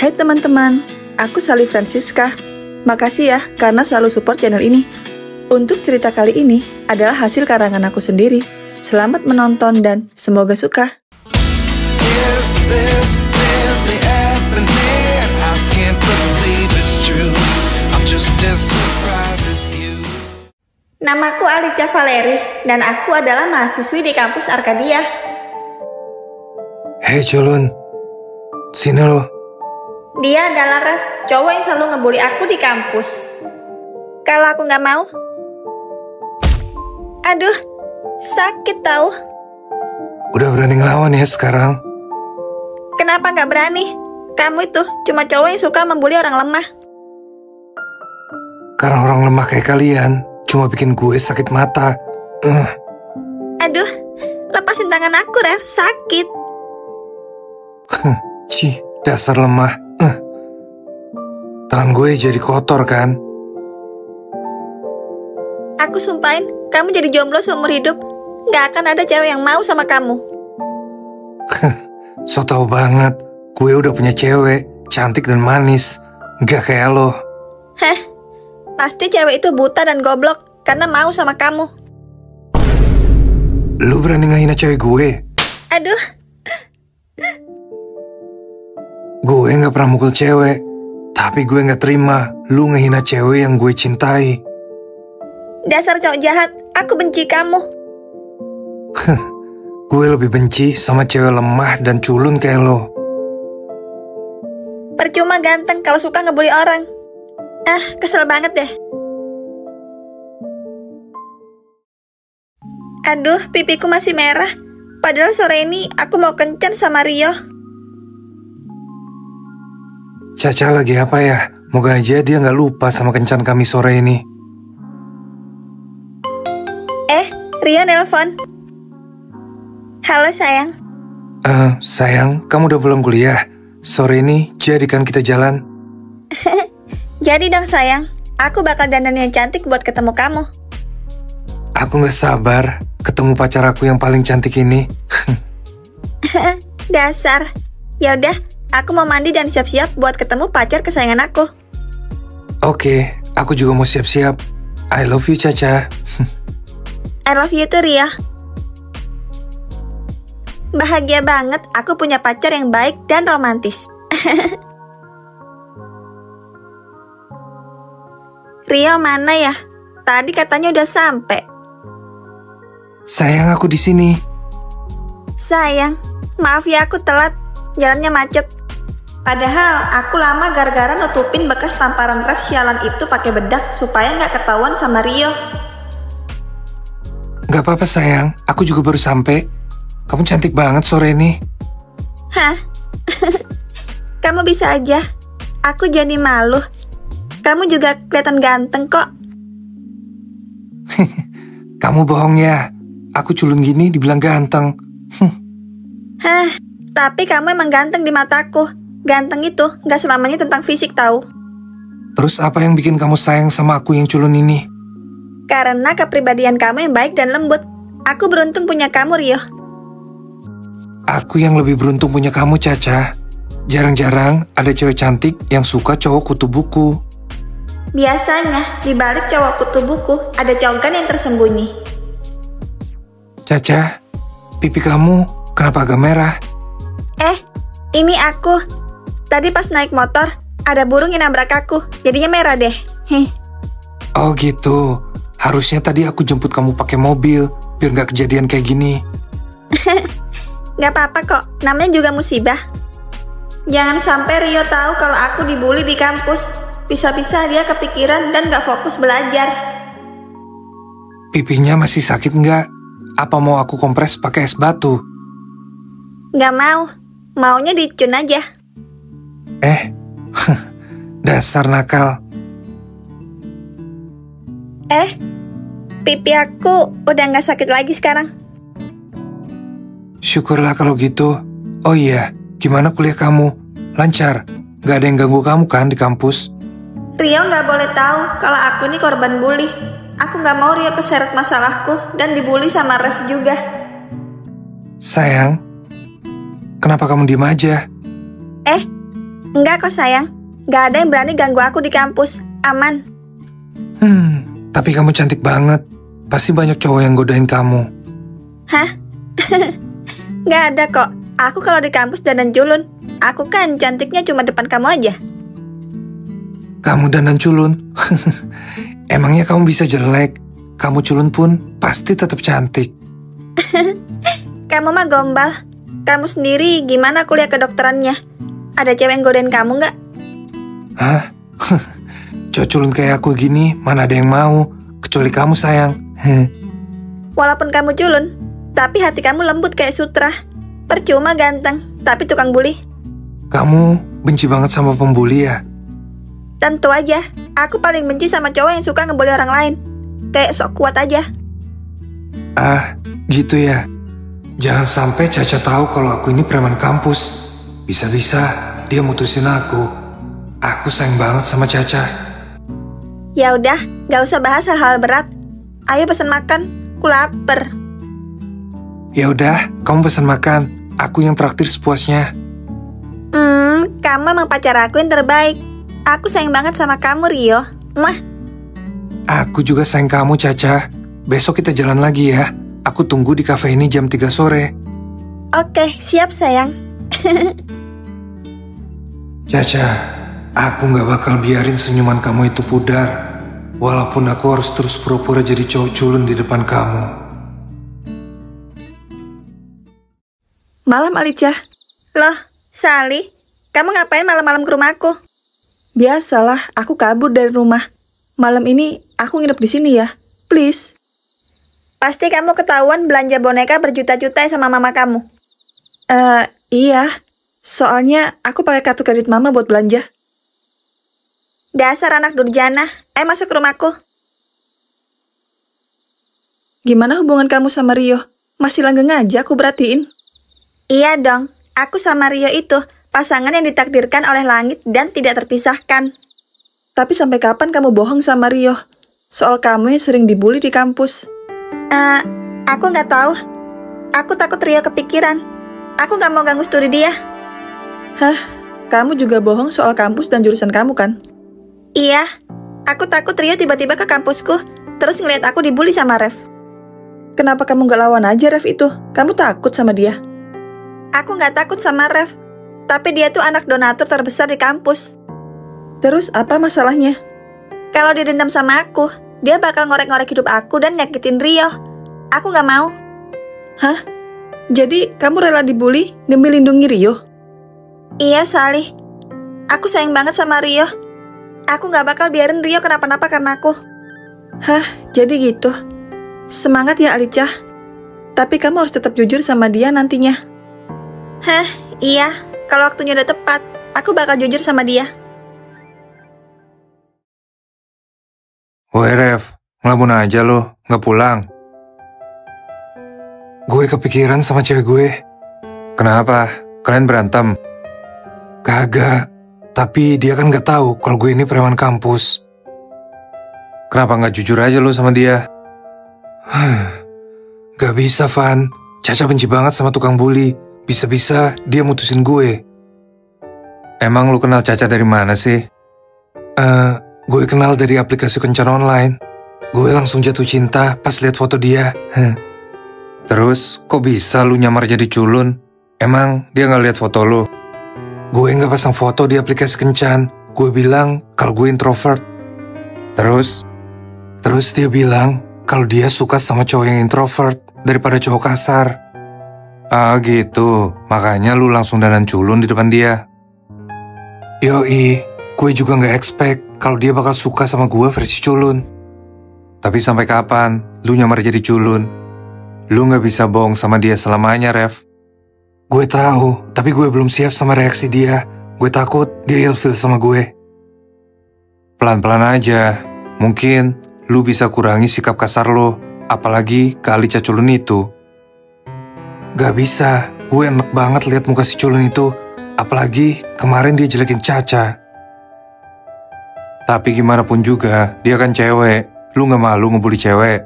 Hai teman-teman, aku Sally Francisca. Makasih ya karena selalu support channel ini. Untuk cerita kali ini adalah hasil karangan aku sendiri. Selamat menonton dan semoga suka. Namaku Alicia Valeri dan aku adalah mahasiswi di kampus Arcadia. Hei Julun, sini lo. Dia adalah Rev, cowok yang selalu ngebully aku di kampus. Kalau aku nggak mau, aduh, sakit tau. Udah berani ngelawan ya sekarang? Kenapa nggak berani? Kamu itu cuma cowok yang suka membuli orang lemah. Karena orang lemah kayak kalian cuma bikin gue sakit mata. Aduh, lepasin tangan aku, Rev, sakit. Cih, dasar lemah. Tangan gue jadi kotor kan? Aku sumpahin, kamu jadi jomblo seumur hidup. Nggak akan ada cewek yang mau sama kamu. So tau banget, gue udah punya cewek, cantik dan manis. Nggak kayak lo. Heh, pasti cewek itu buta dan goblok karena mau sama kamu. Lu berani ngehina cewek gue? Aduh. Gue nggak pernah mukul cewek, tapi gue nggak terima lu ngehina cewek yang gue cintai. Dasar cowok jahat, aku benci kamu. Gue lebih benci sama cewek lemah dan culun kayak lo. Percuma ganteng kalau suka ngebully orang. Kesel banget deh. Aduh, pipiku masih merah. Padahal sore ini aku mau kencan sama Rio. Caca lagi apa ya? Moga aja dia nggak lupa sama kencan kami sore ini. Rio nelpon. Halo sayang. Sayang, kamu udah pulang kuliah? Sore ini jadikan kita jalan. Jadi dong sayang, aku bakal dandan yang cantik buat ketemu kamu. Aku nggak sabar ketemu pacar aku yang paling cantik ini. Dasar. Yaudah, aku mau mandi dan siap-siap buat ketemu pacar kesayangan aku. Oke, aku juga mau siap-siap. I love you, Caca. I love you too, Rio. Bahagia banget aku punya pacar yang baik dan romantis. Rio mana ya? Tadi katanya udah sampai. Sayang, aku di sini. Sayang, maaf ya aku telat. Jalannya macet. Padahal aku lama gara-gara nutupin bekas tamparan Rev sialan itu pakai bedak supaya nggak ketahuan sama Rio. Gak apa-apa sayang, aku juga baru sampai. Kamu cantik banget sore ini. Hah? Kamu bisa aja. Aku jadi malu. Kamu juga kelihatan ganteng kok. Kamu bohong ya. Aku culun gini dibilang ganteng. Hah? Tapi kamu emang ganteng di mataku. Ganteng itu gak selamanya tentang fisik tahu. Terus apa yang bikin kamu sayang sama aku yang culun ini? Karena kepribadian kamu yang baik dan lembut. Aku beruntung punya kamu, Rio. Aku yang lebih beruntung punya kamu, Caca. Jarang-jarang ada cewek cantik yang suka cowok kutu buku. Biasanya, di balik cowok kutu buku, ada congkan yang tersembunyi. Caca, pipi kamu kenapa agak merah? Ini aku. Tadi pas naik motor, ada burung yang nabrak aku. Jadinya merah deh. Oh gitu. Harusnya tadi aku jemput kamu pakai mobil, biar gak kejadian kayak gini. Gak apa-apa kok, namanya juga musibah. Jangan sampai Rio tahu kalau aku dibully di kampus. Bisa-bisa dia kepikiran dan gak fokus belajar. Pipinya masih sakit nggak? Apa mau aku kompres pakai es batu? Gak mau, maunya dicun aja. Dasar nakal. Pipi aku udah gak sakit lagi sekarang. Syukurlah kalau gitu. Oh iya, gimana kuliah kamu? Lancar? Gak ada yang ganggu kamu kan di kampus? Rio gak boleh tahu kalau aku ini korban bully. Aku gak mau Rio keseret masalahku dan dibully sama Rev juga. Sayang, kenapa kamu diem aja? Enggak kok sayang, gak ada yang berani ganggu aku di kampus, aman. Tapi kamu cantik banget. Pasti banyak cowok yang godain kamu. Hah? Gak ada kok, aku kalau di kampus dandan culun. Aku kan cantiknya cuma depan kamu aja. Kamu dandan culun? Emangnya kamu bisa jelek? Kamu culun pun pasti tetap cantik. Kamu mah gombal. Kamu sendiri gimana kuliah kedokterannya? Ada cewek yang godain kamu nggak? Hah? Cowok culun kayak aku gini mana ada yang mau, kecuali kamu sayang. Walaupun kamu culun, tapi hati kamu lembut kayak sutra. Percuma ganteng, tapi tukang bully. Kamu benci banget sama pembuli ya? Tentu aja, aku paling benci sama cowok yang suka ngebully orang lain. Kayak sok kuat aja. Ah, gitu ya. Jangan sampai Caca tahu kalau aku ini preman kampus. Bisa-bisa dia mutusin aku. Aku sayang banget sama Caca. Ya udah, gak usah bahas hal-hal berat. Ayo pesan makan, aku lapar. Ya udah, kamu pesan makan. Aku yang traktir sepuasnya. Kamu emang pacar aku yang terbaik. Aku sayang banget sama kamu, Rio. Mwah. Aku juga sayang kamu, Caca. Besok kita jalan lagi ya. Aku tunggu di kafe ini jam 3 sore. Oke, siap sayang. Caca, aku gak bakal biarin senyuman kamu itu pudar. Walaupun aku harus terus pura-pura jadi cowok culun di depan kamu. Malam, Alicia. Loh, Sally, kamu ngapain malam-malam ke rumahku? Biasalah, aku kabur dari rumah. Malam ini aku nginep di sini ya. Please. Pasti kamu ketahuan belanja boneka berjuta-juta sama mama kamu. Iya. Soalnya aku pakai kartu kredit mama buat belanja. Dasar anak durjana. Ayo masuk ke rumahku. Gimana hubungan kamu sama Rio? Masih langgeng aja aku berhatiin. Iya dong. Aku sama Rio itu pasangan yang ditakdirkan oleh langit dan tidak terpisahkan. Tapi sampai kapan kamu bohong sama Rio? Soal kamu yang sering dibully di kampus. Aku nggak tahu. Aku takut Rio kepikiran. Aku nggak mau ganggu studi dia. Hah? Kamu juga bohong soal kampus dan jurusan kamu kan? Iya. Aku takut Rio tiba-tiba ke kampusku, terus ngeliat aku dibully sama Rev. Kenapa kamu nggak lawan aja Rev itu? Kamu takut sama dia? Aku nggak takut sama Rev. Tapi dia tuh anak donatur terbesar di kampus. Terus apa masalahnya? Kalau dia dendam sama aku, dia bakal ngorek-ngorek hidup aku dan nyakitin Rio. Aku nggak mau. Hah? Jadi kamu rela dibully demi lindungi Rio? Iya, Sally. Aku sayang banget sama Rio. Aku nggak bakal biarin Rio kenapa-napa karena aku. Hah? Jadi gitu? Semangat ya, Alicia. Tapi kamu harus tetap jujur sama dia nantinya. Hah? Iya. Kalau waktunya udah tepat, aku bakal jujur sama dia. Woi Rev, ngelamun aja lo, gak pulang. Gue kepikiran sama cewek gue. Kenapa? Kalian berantem? Kagak, tapi dia kan gak tahu kalau gue ini preman kampus. Kenapa gak jujur aja lo sama dia? Gak bisa, Van. Caca benci banget sama tukang bully. Bisa-bisa dia mutusin gue. Emang lu kenal Caca dari mana sih? Gue kenal dari aplikasi kencan online. Gue langsung jatuh cinta pas lihat foto dia. Terus, kok bisa lu nyamar jadi culun? Emang dia gak lihat foto lu? Gue gak pasang foto di aplikasi kencan. Gue bilang kalau gue introvert. Terus dia bilang kalau dia suka sama cowok yang introvert daripada cowok kasar. Ah gitu, makanya lu langsung dandan culun di depan dia. Yoi, gue juga gak expect kalau dia bakal suka sama gue versi culun. Tapi sampai kapan lu nyamar jadi culun? Lu gak bisa bohong sama dia selamanya, Rev. Gue tahu, tapi gue belum siap sama reaksi dia. Gue takut dia ilfil sama gue. Pelan-pelan aja. Mungkin lu bisa kurangi sikap kasar lo, apalagi ke Alicia culun itu. Gak bisa, gue enak banget lihat muka si culun itu. Apalagi kemarin dia jelekin Caca. Tapi gimana pun juga, dia kan cewek. Lu gak malu ngebully cewek?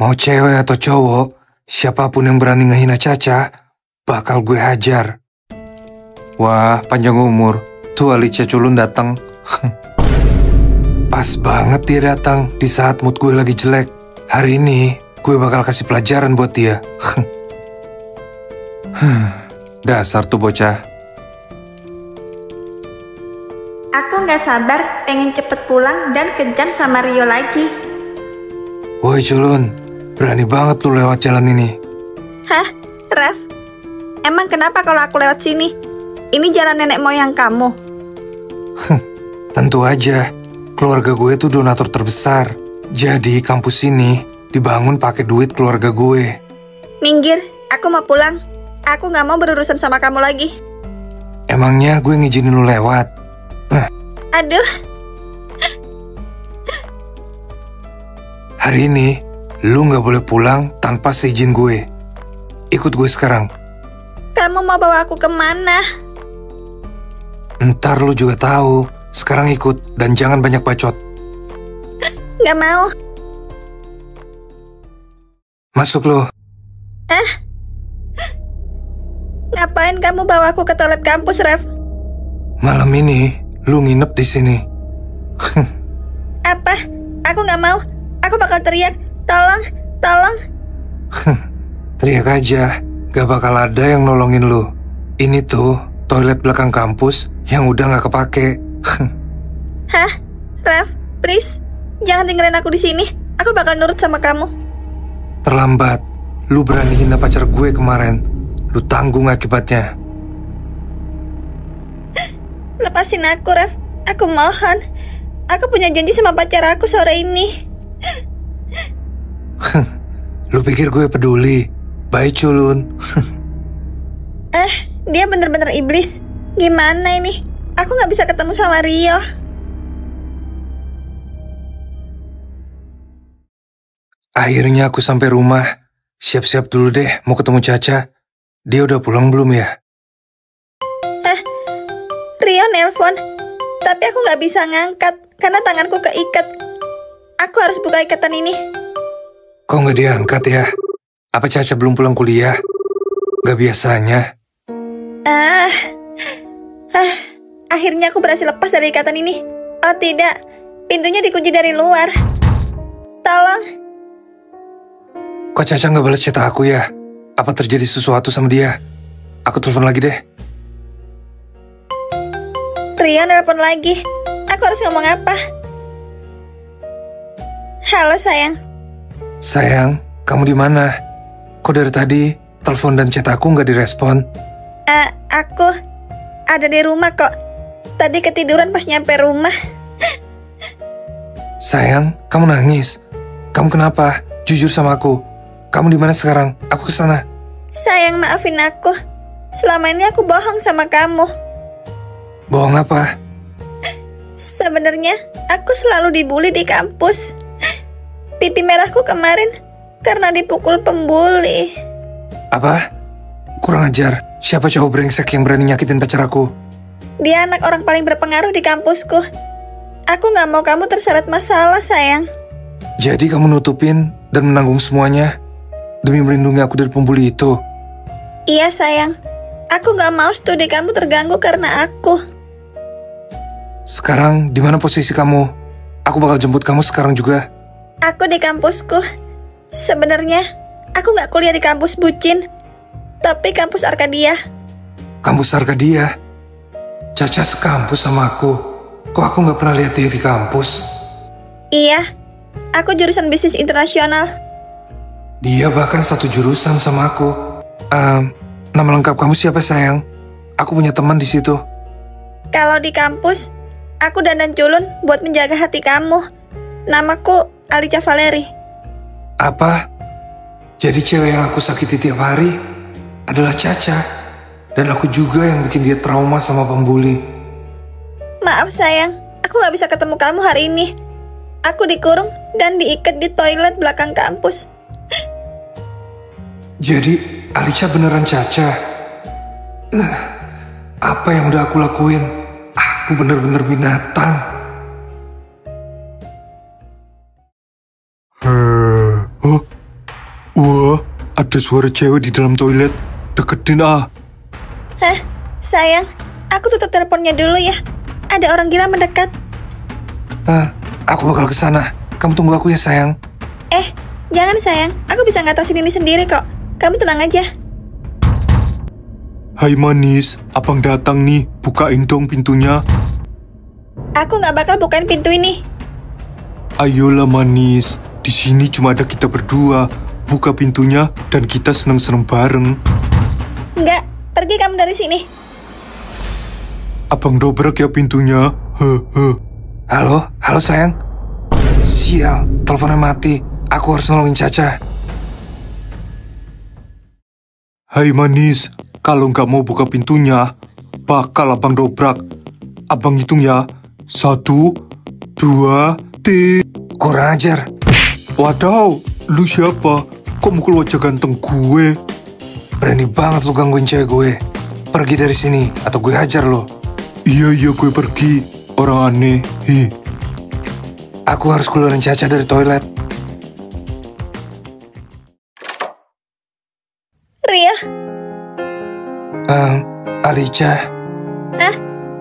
Mau cewek atau cowok, siapapun yang berani ngehina Caca, bakal gue hajar. Wah, panjang umur. Tuh Alicia culun datang. Pas banget dia datang di saat mood gue lagi jelek. Hari ini gue bakal kasih pelajaran buat dia. Dasar tuh bocah. Aku nggak sabar pengen cepet pulang dan kencan sama Rio lagi. Woi culun, berani banget lu lewat jalan ini. Hah? Ref? Emang kenapa kalau aku lewat sini? Ini jalan nenek moyang kamu. Tentu aja, keluarga gue tuh donatur terbesar. Jadi kampus ini dibangun pakai duit keluarga gue. Minggir, aku mau pulang. Aku nggak mau berurusan sama kamu lagi. Emangnya gue ngizinin lu lewat? Aduh. Hari ini, lu nggak boleh pulang tanpa seizin gue. Ikut gue sekarang. Kamu mau bawa aku kemana? Ntar lu juga tahu. Sekarang ikut dan jangan banyak bacot. Nggak mau. Masuk lu. Ngapain kamu bawa aku ke toilet kampus, Ref? Malam ini, lu nginep di sini. Apa? Aku nggak mau. Aku bakal teriak. Tolong, tolong. Teriak aja, gak bakal ada yang nolongin lu. Ini tuh toilet belakang kampus yang udah gak kepake. Hah? Ref, please. Jangan tinggalin aku di sini. Aku bakal nurut sama kamu. Terlambat. Lu berani hina pacar gue kemarin. Lu tanggung akibatnya. Lepasin aku, Ref. Aku mohon. Aku punya janji sama pacar aku sore ini. Lu pikir gue peduli? Baik culun. Dia bener-bener iblis. Gimana ini? Aku gak bisa ketemu sama Rio. Akhirnya aku sampai rumah. Siap-siap dulu deh mau ketemu Caca. Dia udah pulang belum ya? Rio nelpon. Tapi aku gak bisa ngangkat karena tanganku keikat. Aku harus buka ikatan ini. Kok gak diangkat ya? Apa Caca belum pulang kuliah? Gak biasanya. Akhirnya aku berhasil lepas dari ikatan ini. Oh tidak, pintunya dikunci dari luar. Tolong. Kok Caca gak balas chat aku ya? Apa terjadi sesuatu sama dia? Aku telepon lagi deh. Rio nelpon lagi. Aku harus ngomong apa? Halo sayang. Sayang, kamu di mana? Kok dari tadi telepon dan chat aku nggak direspon? Aku ada di rumah kok. Tadi ketiduran pas nyampe rumah. Sayang, kamu nangis. Kamu kenapa? Jujur sama aku. Kamu di mana sekarang? Aku kesana. Sayang, maafin aku. Selama ini aku bohong sama kamu. Bohong apa? Sebenarnya aku selalu dibully di kampus. Pipi merahku kemarin karena dipukul pembuli. Apa? Kurang ajar. Siapa cowok brengsek yang berani nyakitin pacar aku? Dia anak orang paling berpengaruh di kampusku. Aku gak mau kamu terseret masalah, sayang. Jadi kamu nutupin dan menanggung semuanya demi melindungi aku dari pembuli itu? Iya, sayang. Aku gak mau studi kamu terganggu karena aku. Sekarang di mana posisi kamu? Aku bakal jemput kamu sekarang juga. Aku di kampusku. Sebenarnya aku gak kuliah di kampus bucin, tapi kampus Arkadia. Kampus Arkadia? Caca sekampus sama aku. Kok aku gak pernah lihat dia di kampus? Iya, aku jurusan bisnis internasional. Dia bahkan satu jurusan sama aku. Nama lengkap kamu siapa sayang? Aku punya teman di situ. Kalau di kampus, aku dandan culun buat menjaga hati kamu. Namaku Alicia Valeri. Apa? Jadi cewek yang aku sakiti tiap hari adalah Caca. Dan aku juga yang bikin dia trauma sama pembuli. Maaf sayang, aku gak bisa ketemu kamu hari ini. Aku dikurung dan diikat di toilet belakang kampus. Jadi Alicia beneran Caca? Apa yang udah aku lakuin? Aku bener-bener binatang. Wah, ada suara cewek di dalam toilet. Deketin ah. Hah, sayang, Aku tutup teleponnya dulu ya. Ada orang gila mendekat. Aku bakal ke sana. Kamu tunggu aku ya, sayang. Jangan sayang. Aku bisa ngatasin ini sendiri kok. Kamu tenang aja. Hai manis, abang datang nih. Bukain dong pintunya. Aku nggak bakal bukain pintu ini. Ayolah manis, di sini cuma ada kita berdua. Buka pintunya dan kita seneng-seneng bareng. Nggak, pergi kamu dari sini. Abang dobrak ya pintunya. Halo sayang. Sial, teleponnya mati. Aku harus nolongin Caca. Hai manis, kalau nggak mau buka pintunya, bakal abang dobrak. Abang hitung ya. 1, 2, 3. Kurang ajar. Wadaw, lu siapa? Kok mukul wajah ganteng gue? Berani banget lu gangguin cewek gue. Pergi dari sini, atau gue hajar lo. Iya gue pergi. Orang aneh. Aku harus keluarin Caca dari toilet. Rio. Alicia.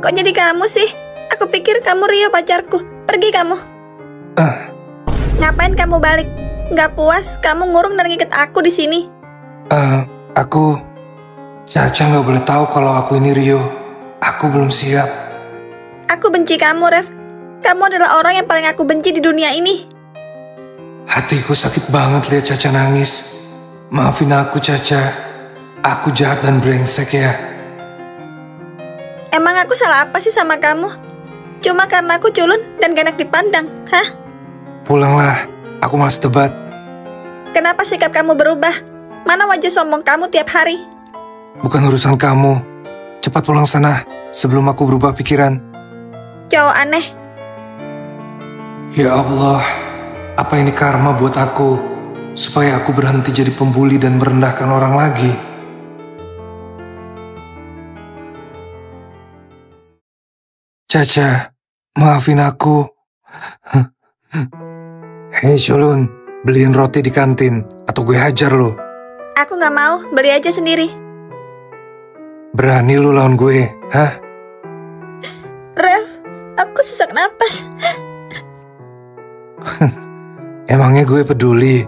Kok jadi kamu sih? Aku pikir kamu Rio pacarku. Pergi kamu. Ngapain kamu balik? Nggak puas kamu ngurung dan ngikat aku di sini? Caca nggak boleh tahu kalau aku ini Rio. Aku belum siap. Aku benci kamu, Rev. Kamu adalah orang yang paling aku benci di dunia ini. Hatiku sakit banget lihat Caca nangis. Maafin aku, Caca. Aku jahat dan brengsek ya. Emang aku salah apa sih sama kamu? Cuma karena aku culun dan gak enak dipandang, hah? Pulanglah, aku malas debat. Kenapa sikap kamu berubah? Mana wajah sombong kamu tiap hari? Bukan urusan kamu. Cepat pulang sana, sebelum aku berubah pikiran. Cowok aneh. Ya Allah, apa ini karma buat aku? Supaya aku berhenti jadi pembuli dan merendahkan orang lagi. Caca, maafin aku. Hei Culun, beliin roti di kantin, atau gue hajar lo. Aku gak mau, beli aja sendiri. Berani lu lawan gue, hah? Rev, aku sesak napas. Emangnya gue peduli?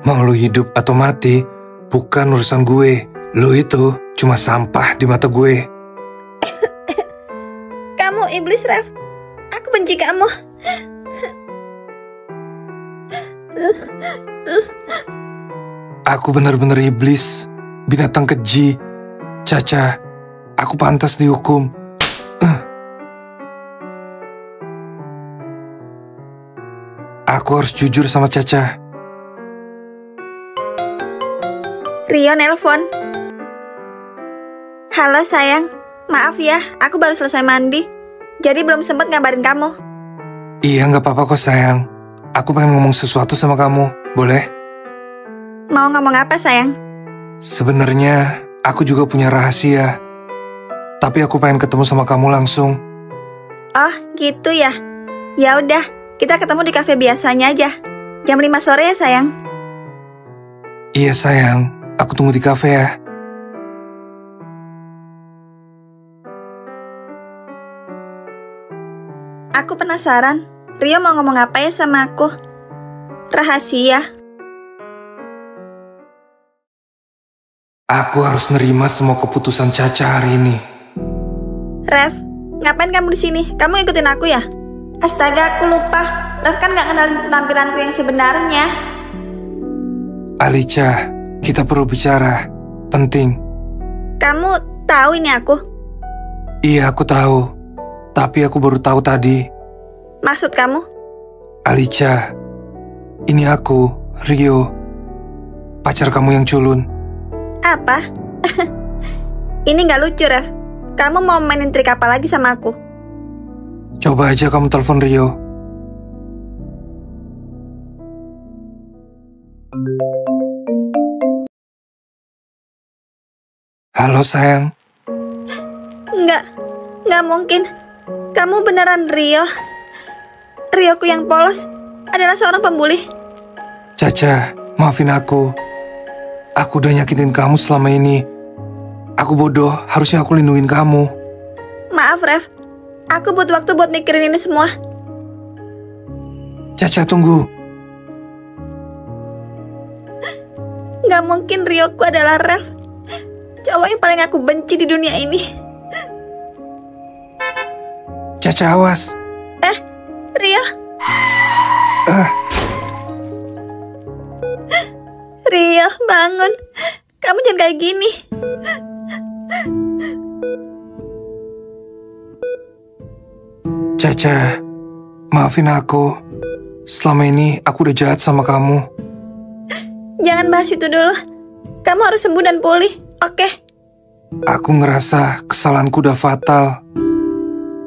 Mau lu hidup atau mati, bukan urusan gue. Lu itu cuma sampah di mata gue. Kamu iblis, Rev. Aku benci kamu. Aku benar-benar iblis, binatang keji. Caca, aku pantas dihukum. Aku harus jujur sama Caca. Rio nelpon. Halo sayang, maaf ya, aku baru selesai mandi. Jadi belum sempat ngabarin kamu. Iya, nggak apa-apa kok sayang. Aku pengen ngomong sesuatu sama kamu, boleh? Mau ngomong apa sayang? Sebenarnya aku juga punya rahasia. Tapi aku pengen ketemu sama kamu langsung. Oh, gitu ya. Ya udah, kita ketemu di kafe biasanya aja. Jam 5 sore ya sayang. Iya sayang, aku tunggu di kafe ya. Aku penasaran, Rio mau ngomong apa ya sama aku? Rahasia. Aku harus nerima semua keputusan Caca hari ini. Rev, ngapain kamu di sini? Kamu ikutin aku ya? Astaga, aku lupa. Rev kan gak kenalin penampilanku yang sebenarnya. Alicia, kita perlu bicara. Penting. Kamu tahu ini aku? Iya, aku tahu. Tapi aku baru tahu tadi. Maksud kamu? Alicia, ini aku, Rio. Pacar kamu yang culun. Apa? Ini gak lucu, Rev. Kamu mau mainin trik apa lagi sama aku? Coba aja kamu telepon Rio. Halo sayang. Nggak mungkin. Kamu beneran Rio? Rioku yang polos adalah seorang pembuli. Caca, maafin aku. Aku udah nyakitin kamu selama ini. Aku bodoh, harusnya aku lindungin kamu. Maaf, Rev. Aku butuh waktu buat mikirin ini semua. Caca, tunggu. Gak mungkin Ryoku adalah Rev. Cowok yang paling aku benci di dunia ini. Caca, awas. Ryo. Ryo, bangun. Kamu jangan kayak gini. Caca, maafin aku. Selama ini aku udah jahat sama kamu. Jangan bahas itu dulu. Kamu harus sembuh dan pulih, oke? Aku ngerasa kesalahanku udah fatal.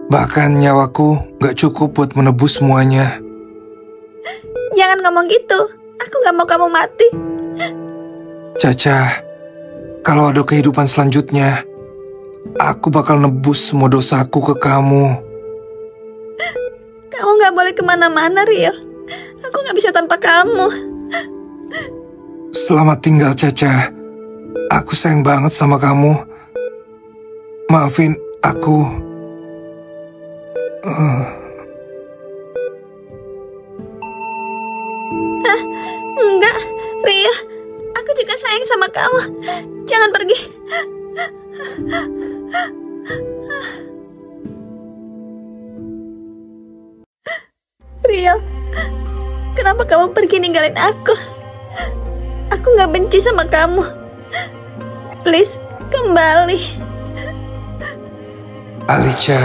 Bahkan nyawaku gak cukup buat menebus semuanya. Jangan ngomong gitu. Aku gak mau kamu mati. Caca, kalau ada kehidupan selanjutnya, aku bakal nebus semua dosaku ke kamu. Kamu gak boleh kemana-mana, Ryo. Aku gak bisa tanpa kamu. Selamat tinggal, Caca. Aku sayang banget sama kamu. Maafin aku. Enggak, Ryo. Aku juga sayang sama kamu. Jangan pergi. Ryo, kenapa kamu pergi ninggalin aku? Aku gak benci sama kamu. Please, kembali. Alicia,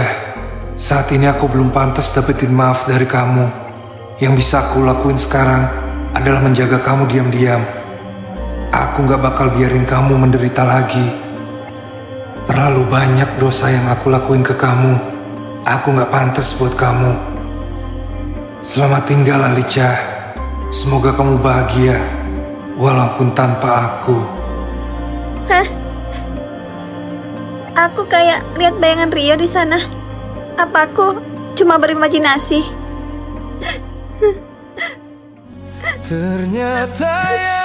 saat ini aku belum pantas dapetin maaf dari kamu. Yang bisa aku lakuin sekarang adalah menjaga kamu diam-diam. Aku gak bakal biarin kamu menderita lagi. Terlalu banyak dosa yang aku lakuin ke kamu. Aku gak pantas buat kamu. Selamat tinggal, Alicia. Semoga kamu bahagia, walaupun tanpa aku. Hah? Aku kayak lihat bayangan Ryo di sana. Apa aku cuma berimajinasi? Ternyata ya